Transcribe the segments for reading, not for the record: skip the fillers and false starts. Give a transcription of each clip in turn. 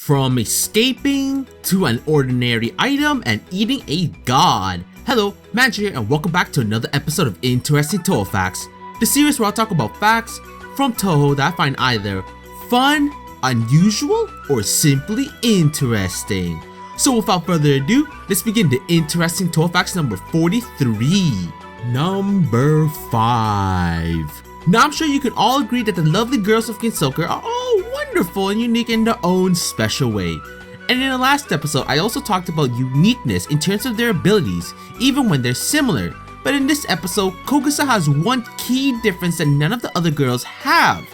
From escaping to an ordinary item and eating a god. Hello, Magi here and welcome back to another episode of Interesting Touhou Facts, the series where I'll talk about facts from Touhou that I find either fun, unusual, or simply interesting. So without further ado, let's begin the Interesting Touhou Facts number 43. Number 5. Now I'm sure you can all agree that the lovely girls of Kinsoker are all wonderful and unique in their own special way. And in the last episode, I also talked about uniqueness in terms of their abilities, even when they're similar. But in this episode, Kogusa has one key difference that none of the other girls have.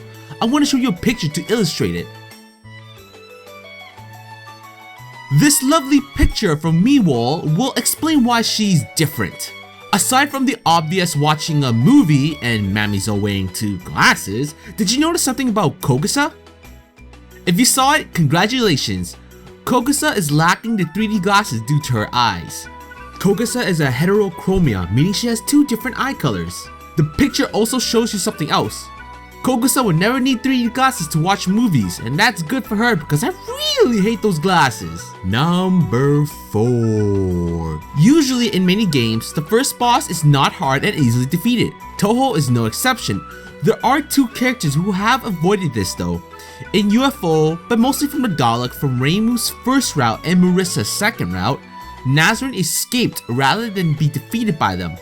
I want to show you a picture to illustrate it. This lovely picture from Miwol will explain why she's different. Aside from the obvious watching a movie and Mamizo wearing 2 glasses, did you notice something about Kogusa? If you saw it, congratulations! Kogusa is lacking the 3D glasses due to her eyes. Kogusa is a heterochromia, meaning she has 2 different eye colors. The picture also shows you something else. Kogusa would never need 3D glasses to watch movies, and that's good for her because I really hate those glasses. Number 4. Usually in many games, the first boss is not hard and easily defeated. Touhou is no exception. There are 2 characters who have avoided this though. In UFO, but mostly from the Dalek from Reimu's first route and Marissa's second route, Nazrin escaped rather than be defeated by them.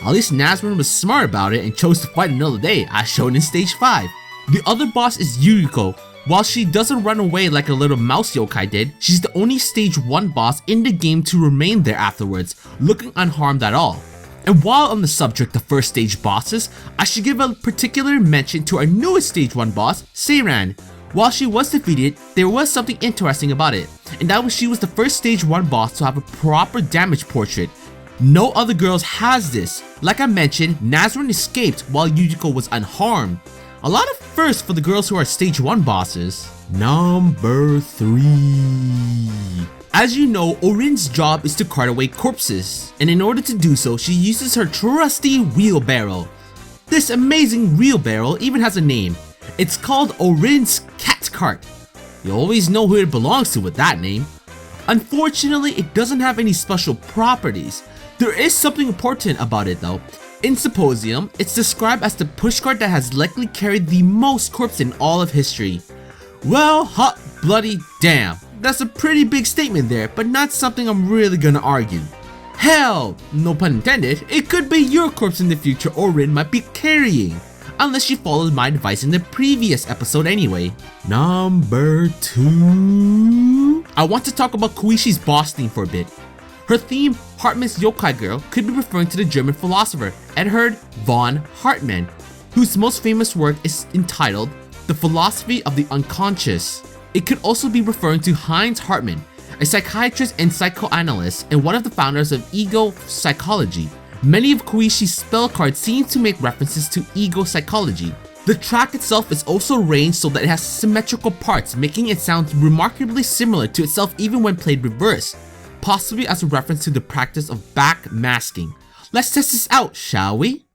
At least Nazrin was smart about it and chose to fight another day, as shown in stage 5. The other boss is Yuriko. While she doesn't run away like a little mouse yokai did, she's the only stage 1 boss in the game to remain there afterwards, looking unharmed at all. And while on the subject of first stage bosses, I should give a particular mention to our newest stage 1 boss, Seiran. While she was defeated, there was something interesting about it, and that was she was the first stage 1 boss to have a proper damage portrait. No other girls has this. Like I mentioned, Nazrin escaped while Yujiko was unharmed. A lot of firsts for the girls who are stage 1 bosses. Number 3. As you know, Orin's job is to cart away corpses, and in order to do so, she uses her trusty wheelbarrow. This amazing wheelbarrow even has a name. It's called Orin's Cat Cart. You always know who it belongs to with that name. Unfortunately, it doesn't have any special properties. There is something important about it though. In Symposium, it's described as the pushcart that has likely carried the most corpses in all of history. Well, hot bloody damn. That's a pretty big statement there, but not something I'm really gonna argue. Hell, no pun intended, it could be your corpse in the future Orin might be carrying. Unless you followed my advice in the previous episode anyway. Number 2. I want to talk about Koishi's boss theme for a bit. Her theme, Hartmann's Yokai Girl, could be referring to the German philosopher Erhard von Hartmann, whose most famous work is entitled The Philosophy of the Unconscious. It could also be referring to Heinz Hartmann, a psychiatrist and psychoanalyst and one of the founders of ego psychology. Many of Koishi's spell cards seem to make references to ego psychology. The track itself is also arranged so that it has symmetrical parts, making it sound remarkably similar to itself even when played reverse, possibly as a reference to the practice of backmasking. Let's test this out, shall we?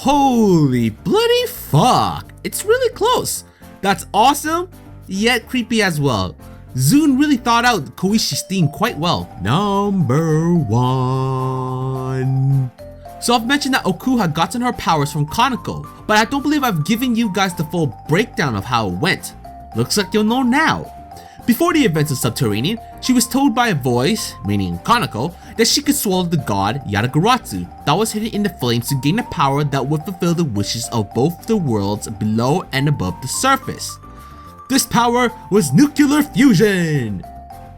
Holy bloody fuck! It's really close! That's awesome, yet creepy as well. Zune really thought out Koishi's theme quite well. Number 1. So I've mentioned that Oku had gotten her powers from Kaneko, but I don't believe I've given you guys the full breakdown of how it went. Looks like you'll know now. Before the events of Subterranean, she was told by a voice, meaning Kaneko, that she could swallow the god Yaragaratsu that was hidden in the flames to gain a power that would fulfill the wishes of both the worlds below and above the surface. This power was nuclear fusion!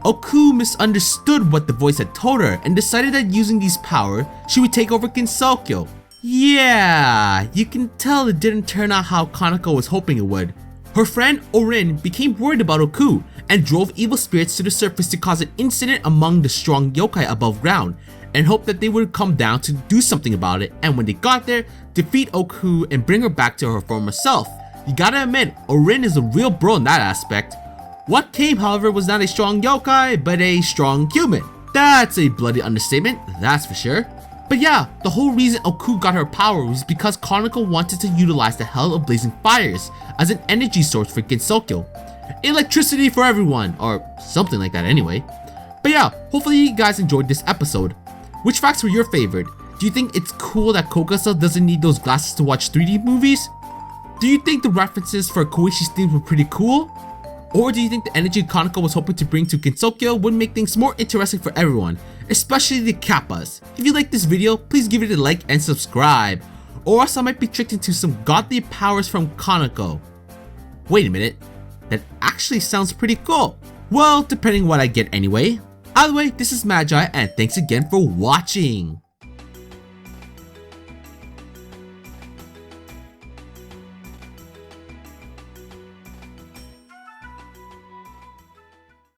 Oku misunderstood what the voice had told her and decided that using these powers, she would take over Kinsokyo. Yeah, you can tell it didn't turn out how Kanako was hoping it would. Her friend Orin became worried about Oku and drove evil spirits to the surface to cause an incident among the strong yokai above ground and hoped that they would come down to do something about it, and when they got there, defeat Oku and bring her back to her former self. You gotta admit, Orin is a real bro in that aspect. What came, however, was not a strong yokai, but a strong human. That's a bloody understatement, that's for sure. But yeah, the whole reason Oku got her power was because Kanako wanted to utilize the Hell of Blazing Fires as an energy source for Kinsokyo. Electricity for everyone, or something like that anyway. But yeah, hopefully you guys enjoyed this episode. Which facts were your favorite? Do you think it's cool that Kokasa doesn't need those glasses to watch 3D movies? Do you think the references for Koishi's themes were pretty cool? Or do you think the energy Kanako was hoping to bring to Kinsokyo would make things more interesting for everyone, especially the Kappas? If you liked this video, please give it a like and subscribe, or else I might be tricked into some godly powers from Kanako. Wait a minute, that actually sounds pretty cool. Well, depending what I get anyway. Either way, this is Magi, and thanks again for watching.